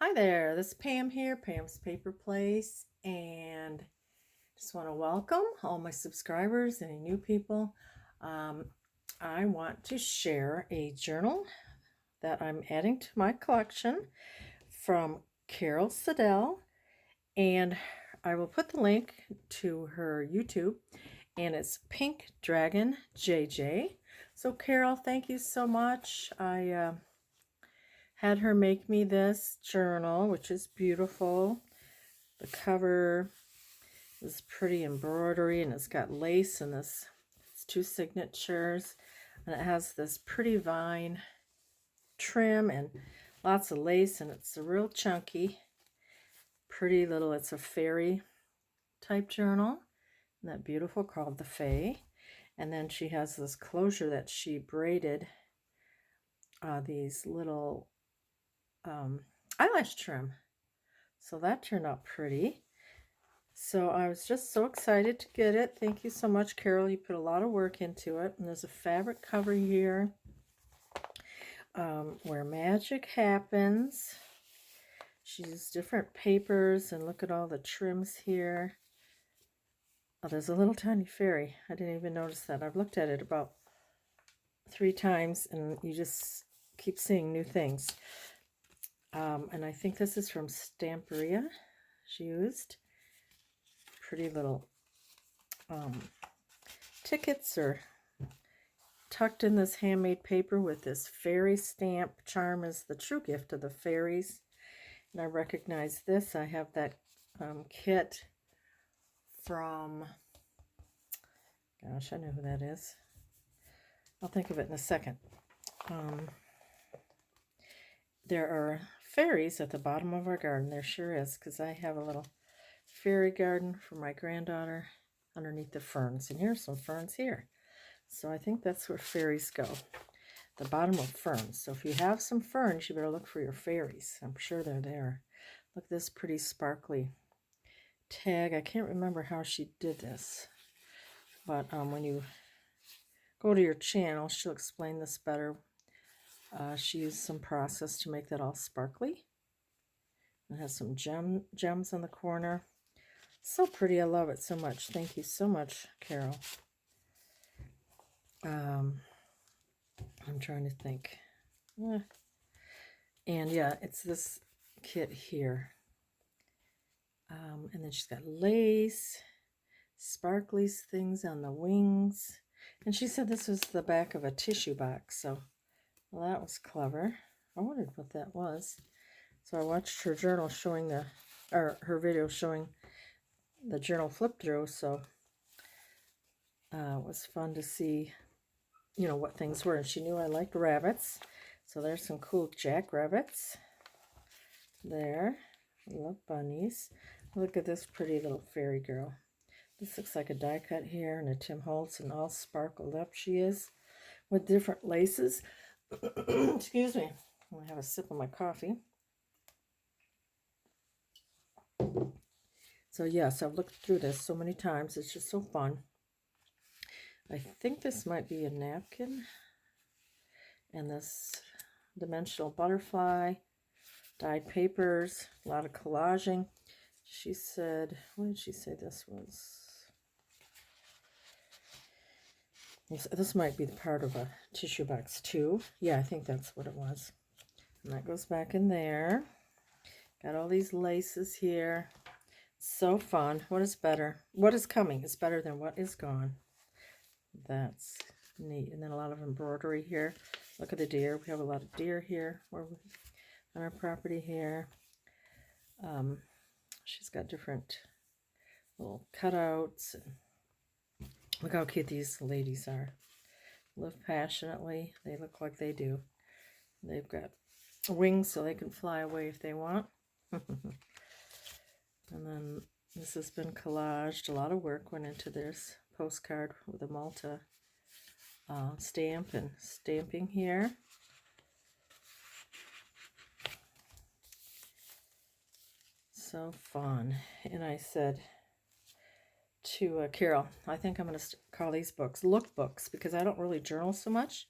Hi there, this is Pam here, Pam's Paper Place, and just want to welcome all my subscribers, any new people. Um, I want to share a journal that I'm adding to my collection from Carol Siddal, and I will put the link to her YouTube, and it's Pink Dragon JJ. So Carol, thank you so much. I had her make me this journal, which is beautiful. The cover is pretty embroidery, and it's got lace in this. It's two signatures, and it has this pretty vine trim and lots of lace, and it's a real chunky, pretty little, it's a fairy type journal. Isn't that beautiful? Called the Fae. And then she has this closure that she braided these little eyelash trim. So that turned out pretty. So I was just so excited to get it. Thank you so much, Carol. You put a lot of work into it. And there's a fabric cover here where magic happens. She uses different papers, and look at all the trims here. Oh, there's a little tiny fairy. I didn't even notice that. I've looked at it about 3 times, and you just keep seeing new things. And I think this is from Stamperia she used. Pretty little tickets are tucked in this handmade paper with this fairy stamp. Charm is the true gift of the fairies. And I recognize this. I have that kit from, gosh, I know who that is. I'll think of it in a second. There are fairies at the bottom of our garden. There sure is, because I have a little fairy garden for my granddaughter underneath the ferns. And here's some ferns here. So I think that's where fairies go, the bottom of ferns. So if you have some ferns, you better look for your fairies. I'm sure they're there. Look at this pretty sparkly tag. I can't remember how she did this, but when you go to your channel, she'll explain this better. She used some process to make that all sparkly. It has some gems in the corner. So pretty. I love it so much. Thank you so much, Carol. I'm trying to think. And yeah, it's this kit here. And then she's got lace, sparkly things on the wings. And she said this was the back of a tissue box. So, well, that was clever. I wondered what that was. So I watched her journal showing her video showing the journal flip through. So it was fun to see, what things were. And she knew I liked rabbits. So there's some cool jackrabbits there. I love bunnies. Look at this pretty little fairy girl. This looks like a die cut here and a Tim Holtz, and all sparkled up she is with different laces. Excuse me. I'm going to have a sip of my coffee. So yes, I've looked through this so many times. It's just so fun. I think this might be a napkin. And this dimensional butterfly, dyed papers, a lot of collaging. She said, what did she say this was? This might be the part of a tissue box too. Yeah, I think that's what it was. And that goes back in there. Got all these laces here. So fun. What is better? What is coming is better than what is gone. That's neat. And then a lot of embroidery here. Look at the deer. We have a lot of deer here on our property here. She's got different little cutouts. Look how cute these ladies are. Live passionately. They look like they do. They've got wings so they can fly away if they want. And then this has been collaged. A lot of work went into this postcard with a Malta stamp and stamping here. So fun. And I said to Carol, I think I'm going to call these books lookbooks, because I don't really journal so much,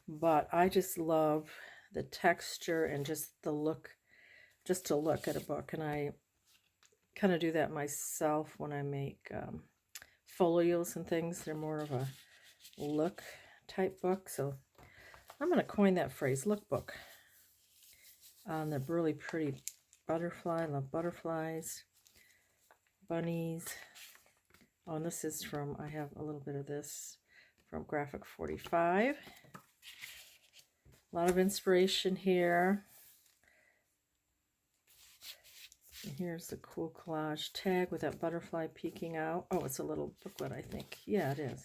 but I just love the texture and just the look just to look at a book. And I kind of do that myself when I make folios and things. They're more of a look type book. So I'm going to coin that phrase, lookbook. On the really pretty butterfly. I love butterflies, bunnies. Oh, and this is from, I have a little bit of this from Graphic 45. A lot of inspiration here. And here's the cool collage tag with that butterfly peeking out. Oh, it's a little booklet, I think. Yeah, it is.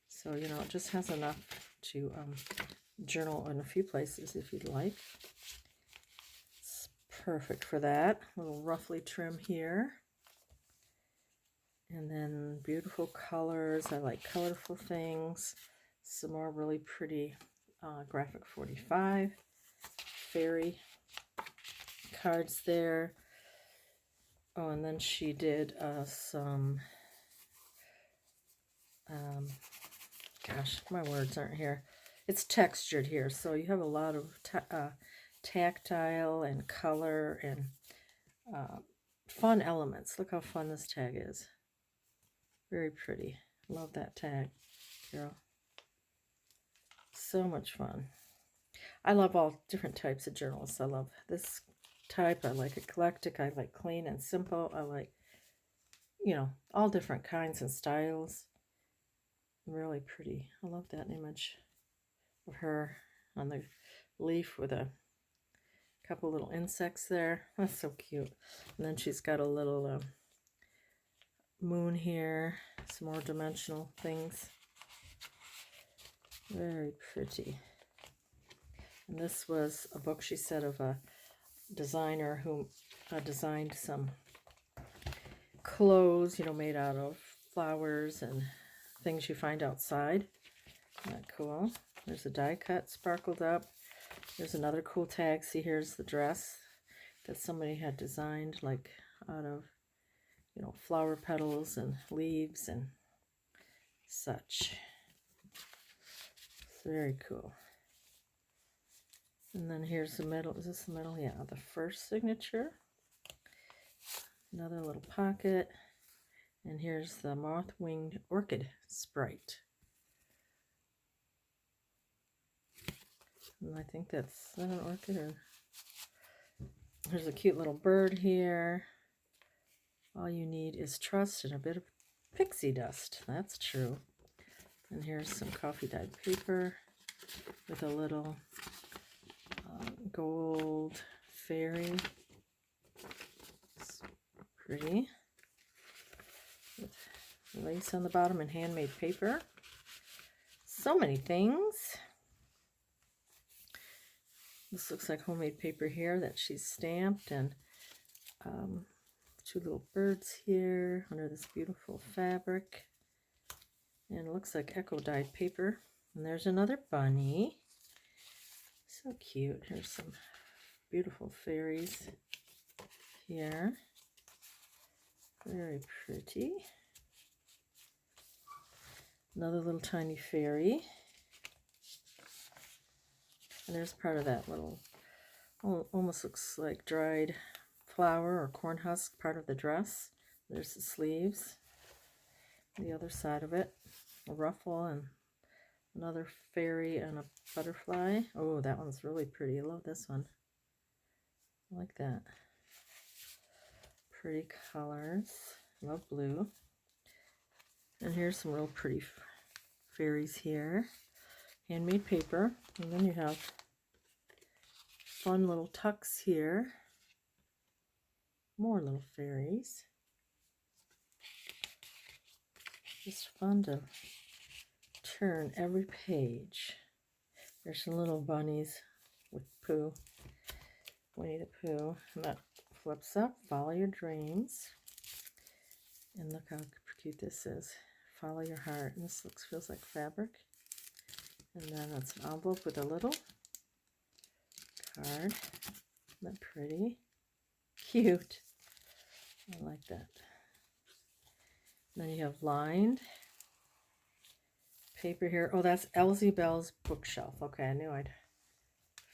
So, you know, it just has enough to journal in a few places if you'd like. It's perfect for that. A little roughly trim here. And then beautiful colors. I like colorful things. Some more really pretty Graphic 45 fairy cards there. Oh, and then she did some, gosh, my words aren't here. It's textured here, so you have a lot of tactile and color and fun elements. Look how fun this tag is. Very pretty. Love that tag, Carol. So much fun. I love all different types of journals. I love this type. I like eclectic. I like clean and simple. I like, you know, all different kinds and styles. Really pretty. I love that image of her on the leaf with a couple little insects there. That's so cute. And then she's got a little moon here. Some more dimensional things. Very pretty. And this was a book, she said, of a designer who designed some clothes, you know, made out of flowers and things you find outside. Isn't that cool? There's a die cut sparkled up. There's another cool tag. See, here's the dress that somebody had designed, like out of, you know, flower petals and leaves and such. It's very cool. And then here's the middle. Is this the middle? Yeah, the first signature. Another little pocket. And here's the moth-winged orchid sprite. And I think that's, is that an orchid? Or there's a cute little bird here. All you need is trust and a bit of pixie dust. That's true. And here's some coffee dyed paper with a little gold fairy. It's pretty. With lace on the bottom and handmade paper. So many things. This looks like homemade paper here that she's stamped, and two little birds here under this beautiful fabric. And it looks like echo dyed paper. And there's another bunny. So cute. Here's some beautiful fairies here. Very pretty. Another little tiny fairy. And there's part of that little, almost looks like dried flour or corn husk, part of the dress. There's the sleeves. The other side of it, a ruffle and another fairy and a butterfly. Oh, that one's really pretty. I love this one. I like that. Pretty colors. Love blue. And here's some real pretty fairies here. Handmade paper. And then you have fun little tucks here. More little fairies. Just fun to turn every page. There's some little bunnies with Pooh, Winnie the Pooh, and that flips up. Follow your dreams. And look how cute this is. Follow your heart. And this feels like fabric. And then it's an envelope with a little card. Isn't that pretty? Cute. I like that. Then you have lined paper here. Oh, that's Elsie Bell's bookshelf. Okay, I knew I'd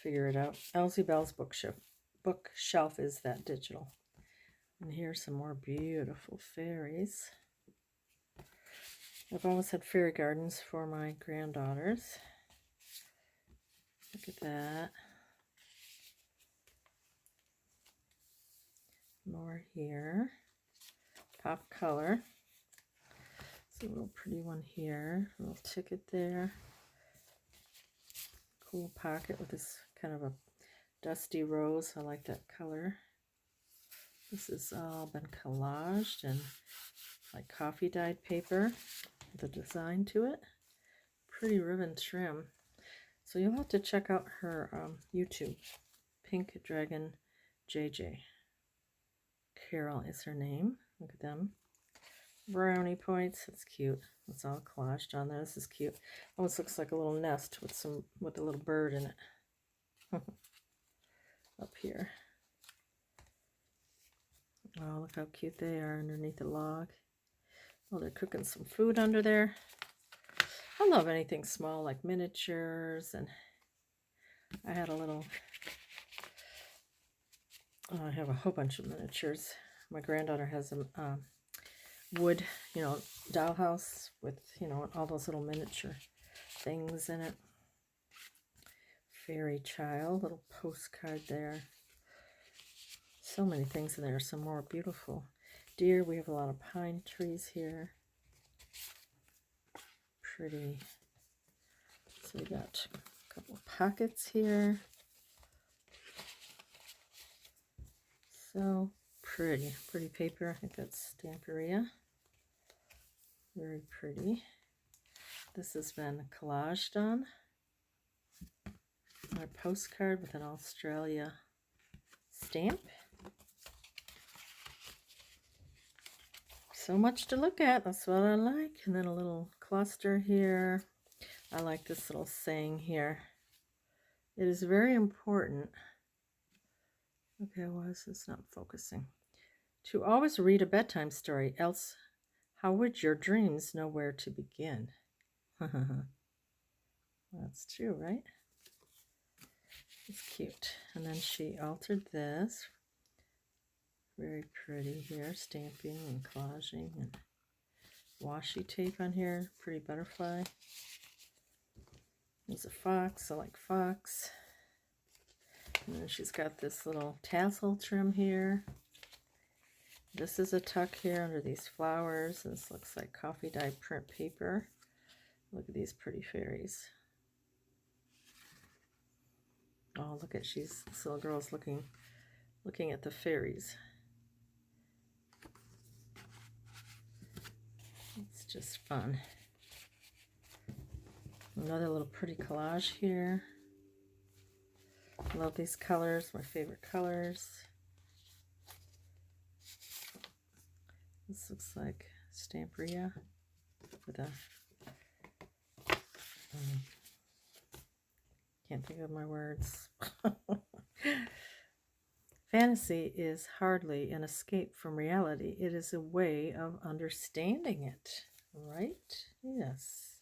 figure it out. Elsie Bell's bookshelf. bookshelf is that digital. And here's some more beautiful fairies. I've always had fairy gardens for my granddaughters. Look at that. More here. Pop color. It's a little pretty one here. A little ticket there. Cool pocket with this kind of a dusty rose. I like that color. This has all been collaged and like coffee dyed paper with a design to it. Pretty ribbon trim. So you'll have to check out her YouTube. Pink Dragon JJ. Carol is her name. Look at them. Brownie points. That's cute. It's all collaged on there. This is cute. Almost looks like a little nest with a little bird in it. Up here. Oh, look how cute they are underneath the log. Oh, they're cooking some food under there. I love anything small like miniatures, and I had a little, I have a whole bunch of miniatures. My granddaughter has a wood, dollhouse with, all those little miniature things in it. Fairy child, little postcard there. So many things in there. Some more beautiful deer. We have a lot of pine trees here. Pretty. So we got a couple of pockets here. So pretty. Pretty paper. I think that's Stamperia. Very pretty. This has been collaged on. Our postcard with an Australia stamp. So much to look at. That's what I like. And then a little cluster here. I like this little saying here. It is very important. Okay, why is this not focusing? To always read a bedtime story, else how would your dreams know where to begin? That's true, right? It's cute. And then she altered this. Very pretty here, stamping and collaging and washi tape on here. Pretty butterfly. There's a fox. I like fox. And then she's got this little tassel trim here. This is a tuck here under these flowers. This looks like coffee dye print paper. Look at these pretty fairies. Oh, look at this little girl's looking at the fairies. It's just fun. Another little pretty collage here. Love these colors, my favorite colors. This looks like Stamperia with a can't think of my words. Fantasy is hardly an escape from reality. It is a way of understanding it, right? Yes.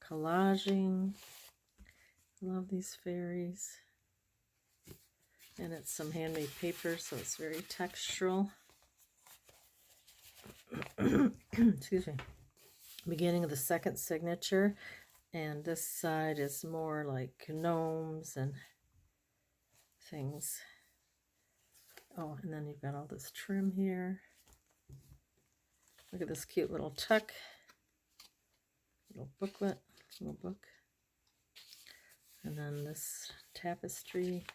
Collaging. Love these fairies. And it's some handmade paper, so it's very textural. Excuse me. Beginning of the second signature. And this side is more like gnomes and things. Oh, and then you've got all this trim here. Look at this cute little tuck. Little booklet, little book. And then this tapestry.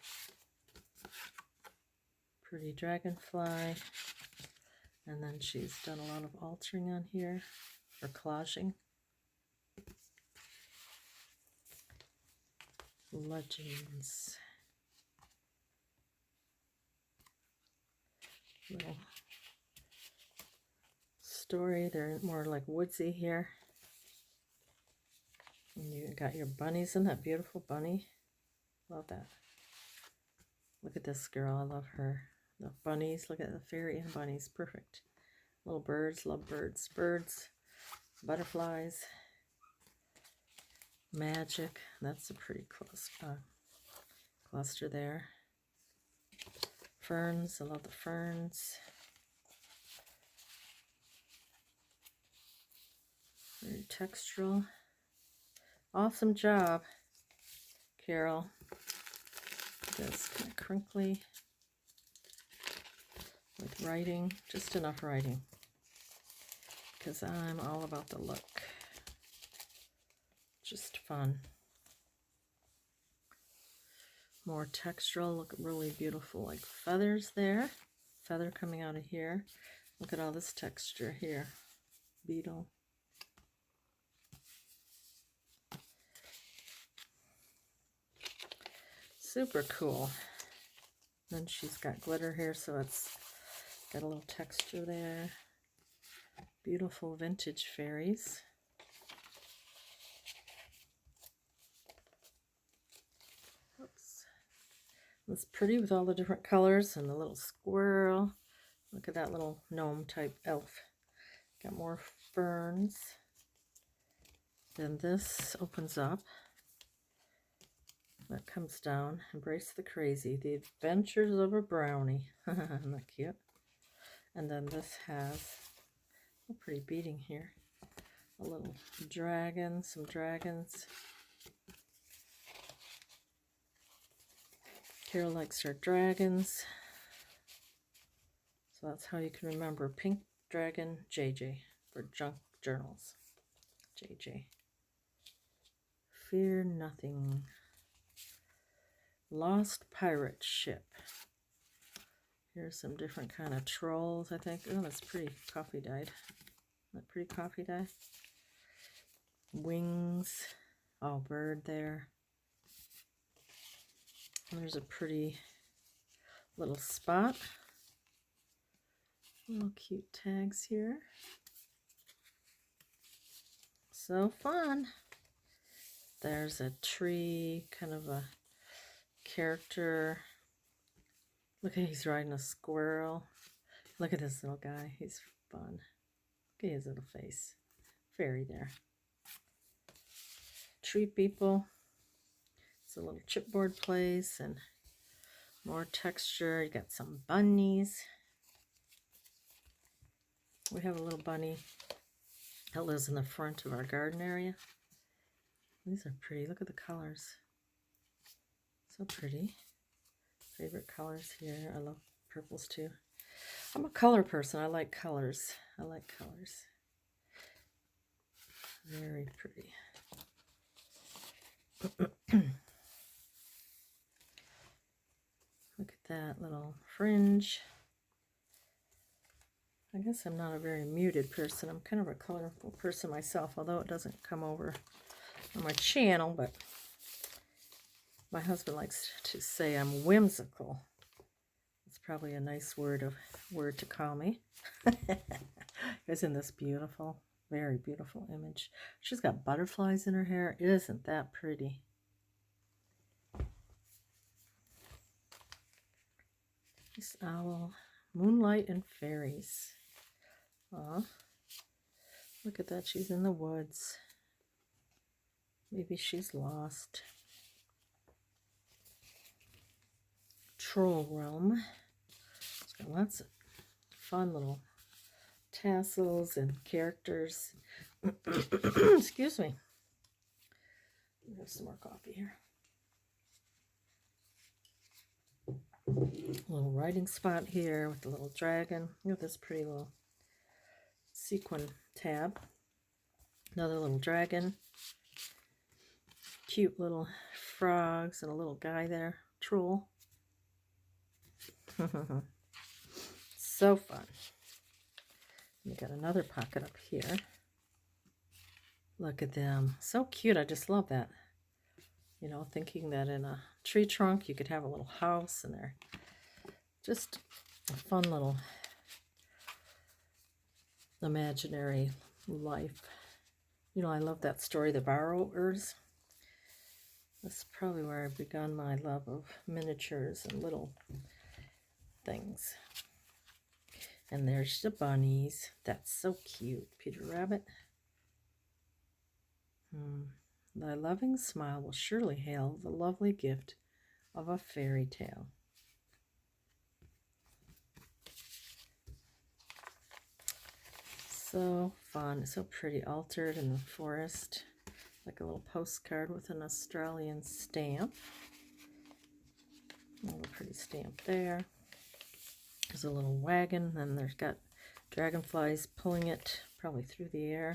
Pretty dragonfly. And then she's done a lot of altering on here, or collaging. Legends. Little story. They're more like woodsy here. And you got your bunnies. Isn't that beautiful bunny? Love that. Look at this girl. I love her. The bunnies. Look at the fairy and bunnies. Perfect. Little birds. Love birds. Birds. Butterflies. Magic. That's a pretty close cluster there. Ferns, I love the ferns. Very textural. Awesome job, Carol. That's kind of crinkly with writing, just enough writing, because I'm all about the look. Just fun. More textural, look really beautiful, like feathers there. Feather coming out of here. Look at all this texture here. Beetle. Super cool. Then she's got glitter here, so it's got a little texture there. Beautiful vintage fairies. Oops. It's pretty with all the different colors and the little squirrel. Look at that little gnome type elf. Got more ferns. Then this opens up. That comes down. Embrace the crazy. The Adventures of a Brownie. Isn't that cute? And then this has a pretty beading here. A little dragon, some dragons. Carol likes her dragons. So that's how you can remember Pink Dragon JJ for junk journals. JJ. Fear nothing. Lost pirate ship. Here's some different kind of trolls, I think. Oh, that's pretty coffee dyed. Isn't that pretty coffee dye? Wings. Oh, bird there. And there's a pretty little spot. Little cute tags here. So fun. There's a tree, kind of a character. Look at, he's riding a squirrel. Look at this little guy. He's fun. Look at his little face. Fairy there. Tree people. It's a little chipboard place and more texture. You got some bunnies. We have a little bunny that lives in the front of our garden area. These are pretty. Look at the colors. So pretty. Favorite colors here. I love purples too. I'm a color person. I like colors. I like colors. Very pretty. Look at that little fringe. I guess I'm not a very muted person. I'm kind of a colorful person myself, although it doesn't come over on my channel, but my husband likes to say I'm whimsical. It's probably a nice word to call me. Isn't this beautiful? Very beautiful image. She's got butterflies in her hair. Isn't that pretty? This owl. Moonlight and fairies. Aw. Look at that. She's in the woods. Maybe she's lost. Troll realm. It's got lots of fun little tassels and characters. Excuse me. There's some more coffee here. A little writing spot here with the little dragon. Look at this pretty little sequin tab. Another little dragon. Cute little frogs and a little guy there. Troll. So fun. We got another pocket up here. Look at them. So cute. I just love that. You know, thinking that in a tree trunk you could have a little house, and they're just a fun little imaginary life. You know, I love that story, The Borrowers. That's probably where I begun my love of miniatures and little things. And there's the bunnies. That's so cute. Peter Rabbit. Thy loving smile will surely hail the lovely gift of a fairy tale. So fun. It's so pretty, altered in the forest. Like a little postcard with an Australian stamp. A little pretty stamp there. There's a little wagon, and there's got dragonflies pulling it probably through the air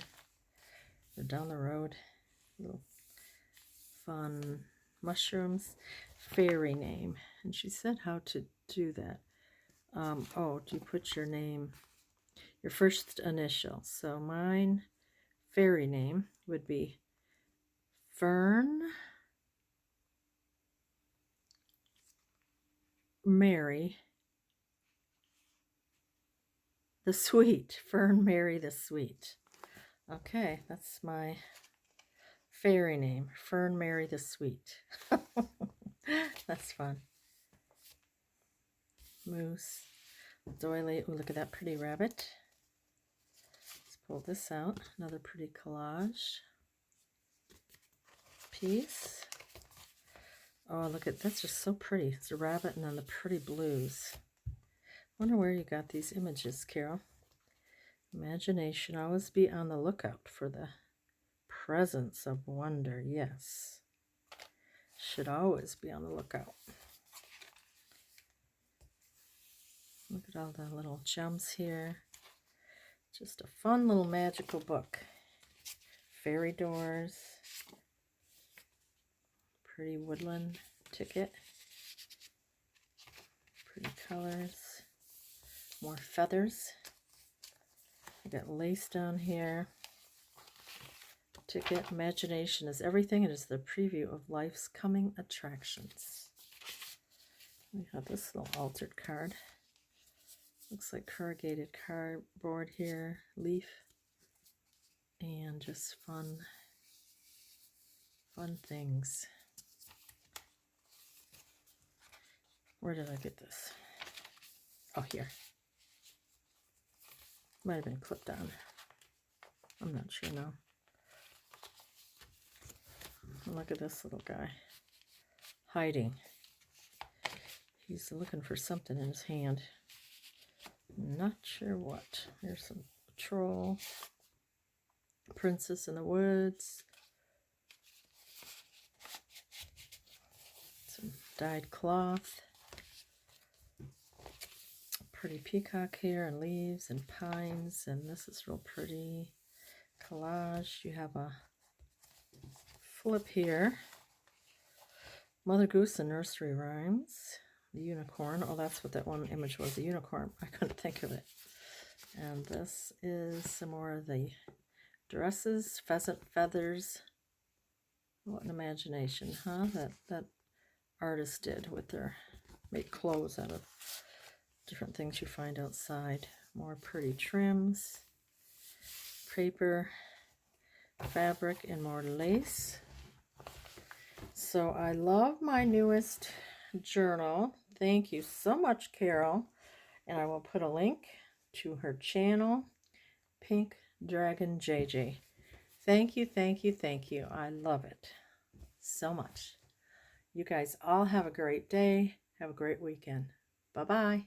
or down the road. Little fun mushrooms. Fairy name. And she said how to do that. Oh, do you put your name, your first initial? So mine, fairy name, would be Fern Mary the Sweet. Fern Mary the Sweet. Okay, that's my fairy name. Fern Mary the Sweet. That's fun. Moose. Doily. Ooh, look at that pretty rabbit. Let's pull this out. Another pretty collage piece. Oh, look at, that's just so pretty. It's a rabbit and then the pretty blues. Wonder where you got these images, Carol. Imagination. Always be on the lookout for the presence of wonder. Yes. Should always be on the lookout. Look at all the little gems here. Just a fun little magical book. Fairy doors. Pretty woodland ticket. Pretty colors. More feathers. I got lace down here. Ticket. Imagination is everything. It is the preview of life's coming attractions. We have this little altered card. Looks like corrugated cardboard here. Leaf. And just fun things. Where did I get this? Oh, here. Might have been clipped on. I'm not sure now. Look at this little guy. Hiding. He's looking for something in his hand. Not sure what. There's some troll. Princess in the woods. Some dyed cloth. Pretty peacock here and leaves and pines, and this is real pretty collage. You have a flip here. Mother Goose and Nursery Rhymes. The unicorn. Oh, that's what that one image was, the unicorn. I couldn't think of it. And this is some more of the dresses, pheasant feathers. What an imagination, huh? That artist did with their, make clothes out of different things you find outside. More pretty trims, paper, fabric, and more lace. So I love my newest journal. Thank you so much, Carol. And I will put a link to her channel, Pink Dragon JJ. Thank you, thank you, thank you. I love it so much. You guys all have a great day. Have a great weekend. Bye-bye.